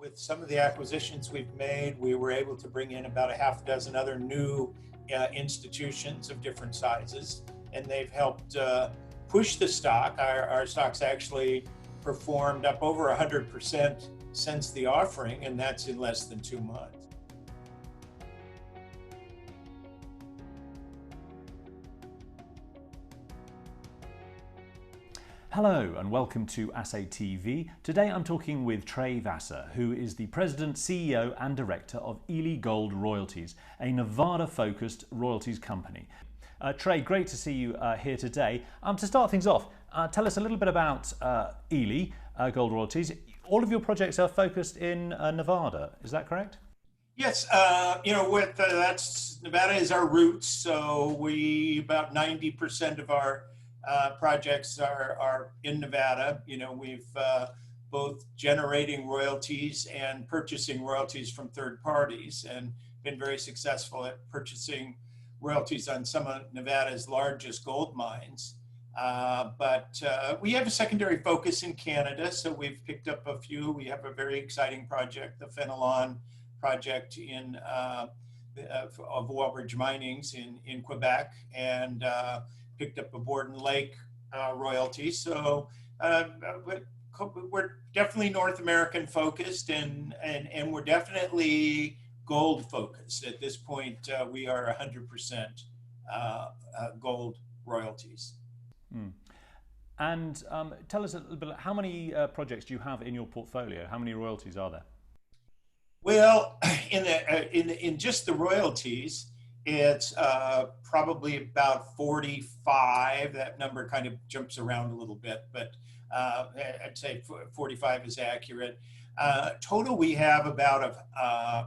with some of the acquisitions we've made, we were able to bring in about a half dozen other new institutions of different sizes, and they've helped push the stock. Our stock's actually performed up over 100% since the offering, and that's in less than 2 months. Hello and welcome to Assay TV. Today I'm talking with Trey, who is the President, CEO and Director of ELYGF Royalties, a Nevada-focused royalties company. Trey, great to see you here today. To start things off, tell us a little bit about ELYGF Royalties. All of your projects are focused in Nevada, is that correct? Yes, Nevada is our roots, so about 90% of our projects are in Nevada. We've both generating royalties and purchasing royalties from third parties, and been very successful at purchasing royalties on some of Nevada's largest gold mines. But we have a secondary focus in Canada, so we've picked up a few. We have a very exciting project, the Fenelon project of Wallbridge Mining's in Quebec, and picked up a Borden Lake royalty. So we're definitely North American focused, and we're definitely gold focused. At this point, we are 100% gold royalties. Mm. And tell us a little bit, how many projects do you have in your portfolio? How many royalties are there? Well, in just the royalties, it's probably about 45. That number kind of jumps around a little bit, but I'd say 45 is accurate. Total, we have about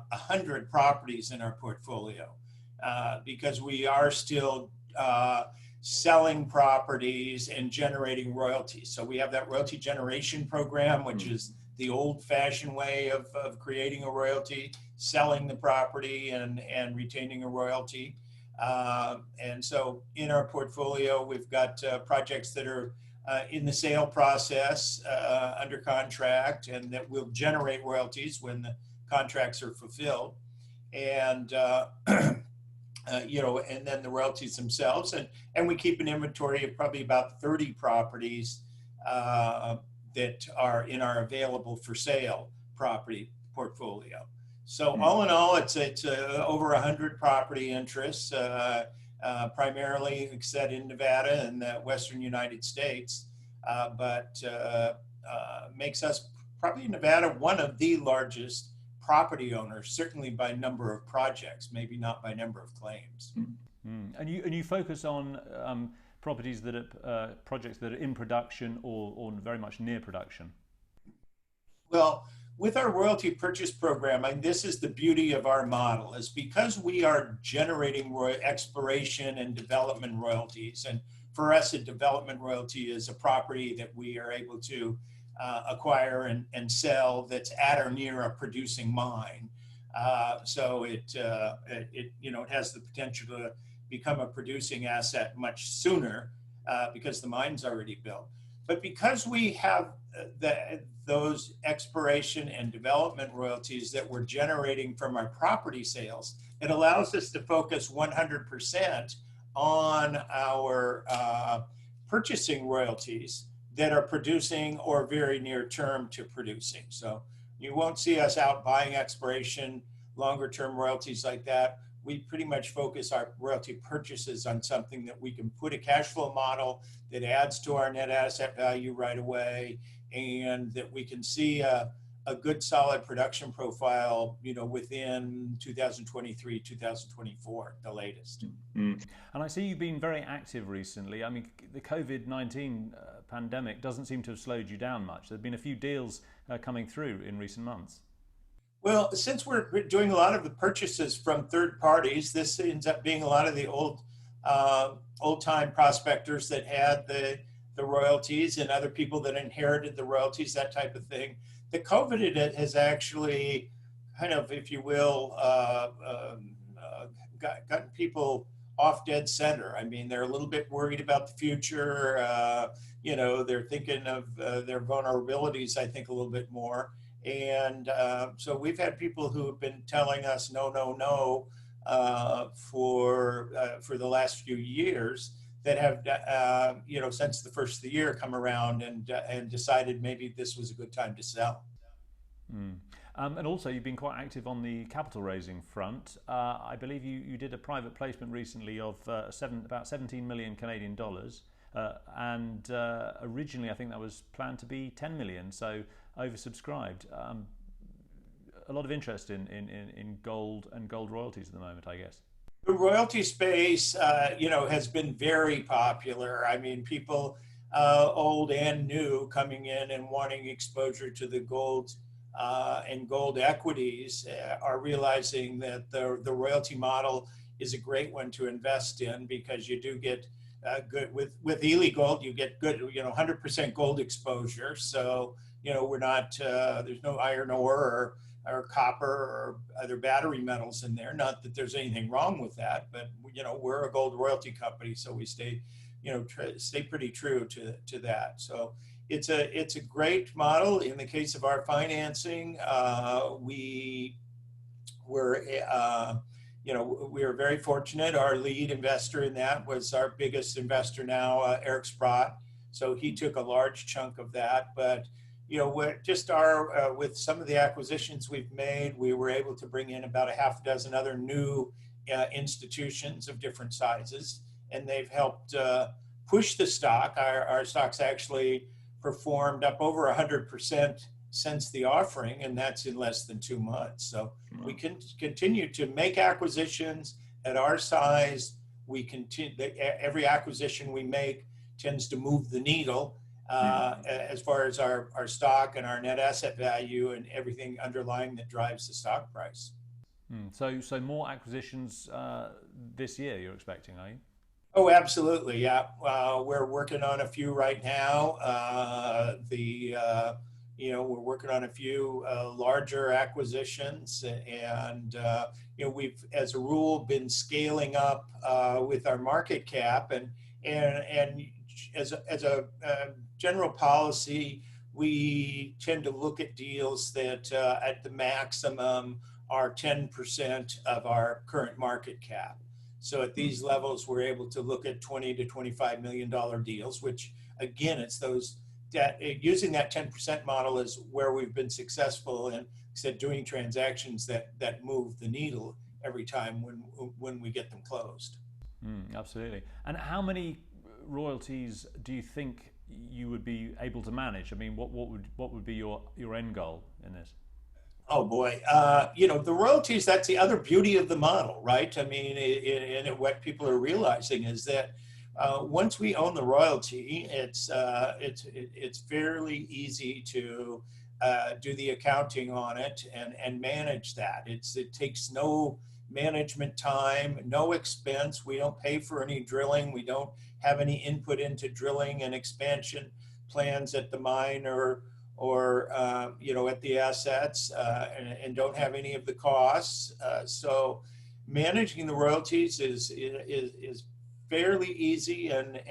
100 properties in our portfolio because we are still selling properties and generating royalties. So we have that royalty generation program, which is the old-fashioned way of creating a royalty, selling the property and retaining a royalty. And so in our portfolio, we've got projects that are in the sale process, under contract, and that will generate royalties when the contracts are fulfilled. And and then the royalties themselves, and we keep an inventory of probably about 30 properties that are in our available for sale property portfolio. So all in all, it's over 100 property interests, primarily, like I said, in Nevada and the Western United States, but makes us probably in Nevada one of the largest property owners, certainly by number of projects, maybe not by number of claims. Mm. And you focus on properties that are projects that are in production or very much near production. Well, with our royalty purchase program, this is the beauty of our model, is because we are generating exploration and development royalties. And for us, a development royalty is a property that we are able to acquire and sell that's at or near a producing mine. So it has the potential to become a producing asset much sooner because the mine's already built. But because we have those exploration and development royalties that we're generating from our property sales, it allows us to focus 100% on our purchasing royalties that are producing or very near term to producing. So you won't see us out buying exploration, longer term royalties like that. We pretty much focus our royalty purchases on something that we can put a cash flow model that adds to our net asset value right away, and that we can see a good solid production profile, within 2023, 2024, the latest. Mm. And I see you've been very active recently. The COVID-19 pandemic doesn't seem to have slowed you down much. There have been a few deals coming through in recent months. Well, since we're doing a lot of the purchases from third parties, this ends up being a lot of the old-time prospectors that had the royalties and other people that inherited the royalties, that type of thing. The COVID has actually kind of, if you will, gotten people off dead center. They're a little bit worried about the future. They're thinking of their vulnerabilities, I think, a little bit more. And so we've had people who have been telling us no, no, no for the last few years that have, since the first of the year come around and decided maybe this was a good time to sell. Mm. And also, you've been quite active on the capital raising front. I believe you did a private placement recently of about 17 million Canadian dollars. And originally, I think that was planned to be 10 million, so oversubscribed. A lot of interest in gold and gold royalties at the moment, I guess. The royalty space, has been very popular. I mean, people, old and new, coming in and wanting exposure to the gold and gold equities are realizing that the royalty model is a great one to invest in because you do get good with Ely Gold. You get good, 100% gold exposure. So, we're not there's no iron ore or copper or other battery metals in there. Not that there's anything wrong with that, but we're a gold royalty company, so we stay, stay pretty true to that. So it's a great model. In the case of our financing, we were we are very fortunate. Our lead investor in that was our biggest investor now, Eric Sprott. So he took a large chunk of that, but just with some of the acquisitions we've made, we were able to bring in about a half dozen other new institutions of different sizes, and they've helped push the stock. Our stock's actually performed up over 100% since the offering, and that's in less than 2 months. So we can continue to make acquisitions at our size. We continue, every acquisition we make tends to move the needle as far as our stock and our net asset value and everything underlying that drives the stock price. So more acquisitions this year you're expecting, are you? Oh, absolutely. Yeah. We're working on a few right now. We're working on a few larger acquisitions, and we've, as a rule, been scaling up with our market cap, and as a general policy, we tend to look at deals that at the maximum are 10% of our current market cap. So at these levels, we're able to look at $20 to $25 million deals, which again, it's those that using that 10% model is where we've been successful in doing transactions that move the needle every time when we get them closed. Absolutely. And how many royalties do you think you would be able to manage? I mean, what would be your end goal in this? Oh boy, the royalties, that's the other beauty of the model, right? I mean, and what people are realizing is that once we own the royalty, it's fairly easy to do the accounting on it and manage that. It takes no management time, no expense. We don't pay for any drilling. We don't have any input into drilling and expansion plans at the mine or at the assets, and don't have any of the costs. So managing the royalties is fairly easy and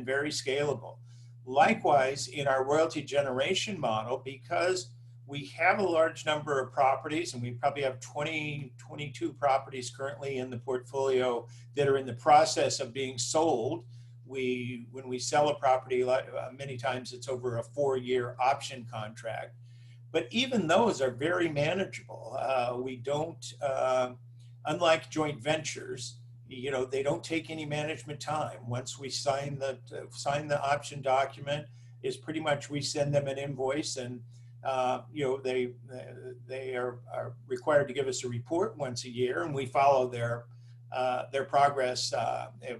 very scalable. Likewise, in our royalty generation model, because we have a large number of properties, and we probably have 22 properties currently in the portfolio that are in the process of being sold. When we sell a property, many times it's over a 4-year option contract, but even those are very manageable. We don't, unlike joint ventures, they don't take any management time. Once we sign the option document, is pretty much we send them an invoice, and they are required to give us a report once a year, and we follow their progress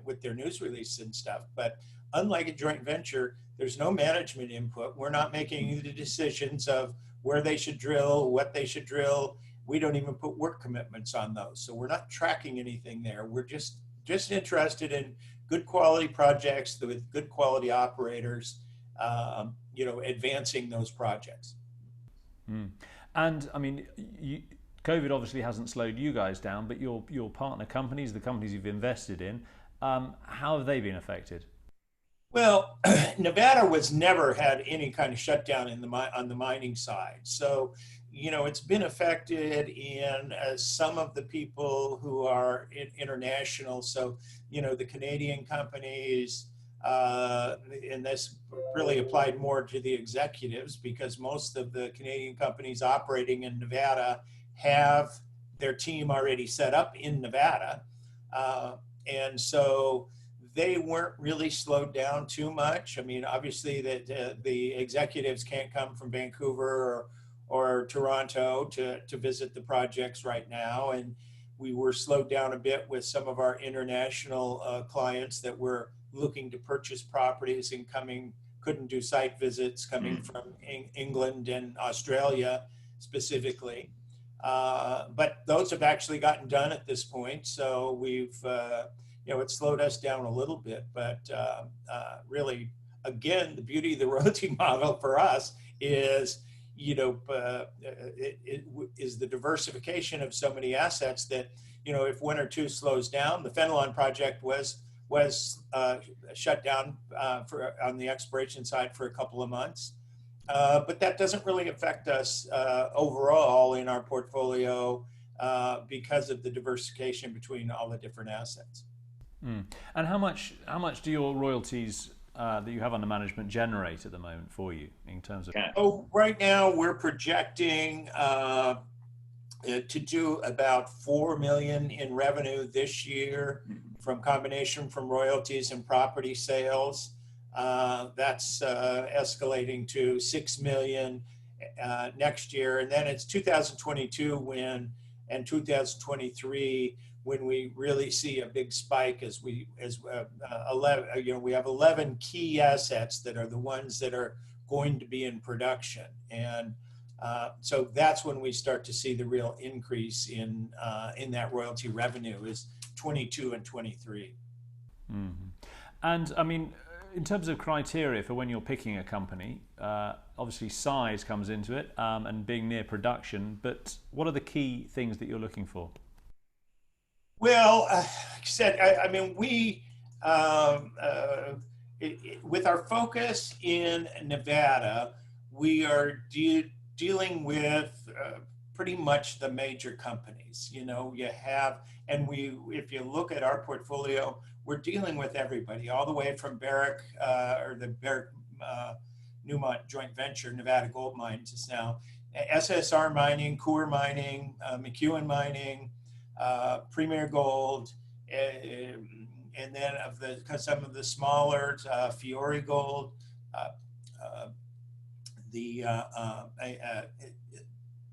with their news release and stuff. But unlike a joint venture, there's no management input. We're not making any decisions of where they should drill, what they should drill. We don't even put work commitments on those. So we're not tracking anything there. We're just interested in good quality projects with good quality operators, advancing those projects. And I mean, COVID obviously hasn't slowed you guys down, but your partner companies, the companies you've invested in, how have they been affected? Well, Nevada was never had any kind of shutdown on the mining side. So, it's been affected in some of the people who are international. So, the Canadian companies, and this really applied more to the executives because most of the Canadian companies operating in Nevada have their team already set up in Nevada. And so they weren't really slowed down too much. I mean, obviously that the executives can't come from Vancouver or Toronto to visit the projects right now. And we were slowed down a bit with some of our international clients that were looking to purchase properties and couldn't do site visits coming from England and Australia specifically. But those have actually gotten done at this point. So we've, it slowed us down a little bit, but really, again, the beauty of the royalty model for us is, is the diversification of so many assets that, if one or two slows down, the Fenelon project was shut down on the exploration side for a couple of months. But that doesn't really affect us overall in our portfolio because of the diversification between all the different assets. And how much do your royalties that you have under management generate at the moment for you in terms of? Oh, right now we're projecting to do about $4 million in revenue this year from combination from royalties and property sales. That's escalating to $6 million next year, and then it's 2022 and 2023 when we really see a big spike as 11, we have 11 key assets that are the ones that are going to be in production, and so that's when we start to see the real increase in that royalty revenue is 22 and 23. Mm-hmm. And I mean, in terms of criteria for when you're picking a company, obviously size comes into it and being near production, but what are the key things that you're looking for? Well, like I said, I mean, we, with our focus in Nevada, we are dealing with pretty much the major companies. You have, and if you look at our portfolio, we're dealing with everybody, all the way from Barrick, or the Barrick Newmont joint venture, Nevada Gold Mines is now, SSR Mining, Coeur Mining, McEwen Mining, Premier Gold, and then some of the smaller, Fiore Gold, the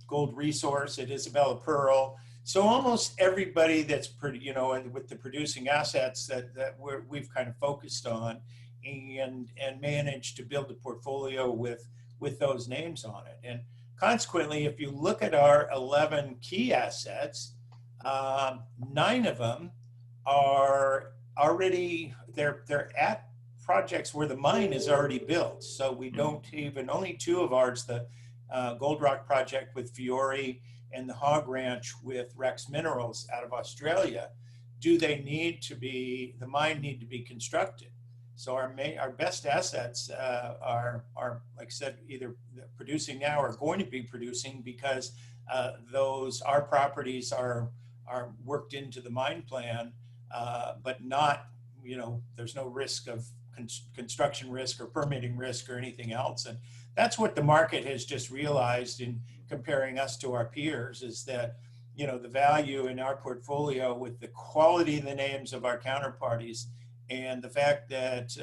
Gold Resource at Isabella Pearl. So almost everybody that's with the producing assets that we've kind of focused on and managed to build a portfolio with those names on it. And consequently, if you look at our 11 key assets, 9 of them are already they're at projects where the mine is already built. So we don't even, only 2 of ours, the Gold Rock project with Fiore and the Hog Ranch with Rex Minerals out of Australia, the mine need to be constructed. So our best assets are, like I said, either producing now or going to be producing because our properties are worked into the mine plan, but not, there's no risk of construction risk or permitting risk or anything else. And that's what the market has just realized in comparing us to our peers, is that, the value in our portfolio with the quality of the names of our counterparties and the fact that,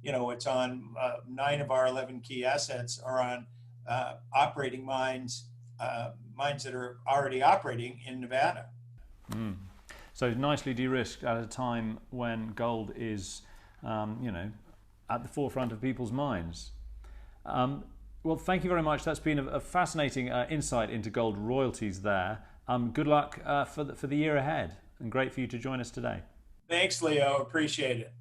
it's on 9 of our 11 key assets are on operating mines that are already operating in Nevada. So nicely de-risked at a time when gold is, at the forefront of people's minds. Well, thank you very much. That's been a fascinating insight into gold royalties there. Good luck for the year ahead, and great for you to join us today. Thanks, Leo. Appreciate it.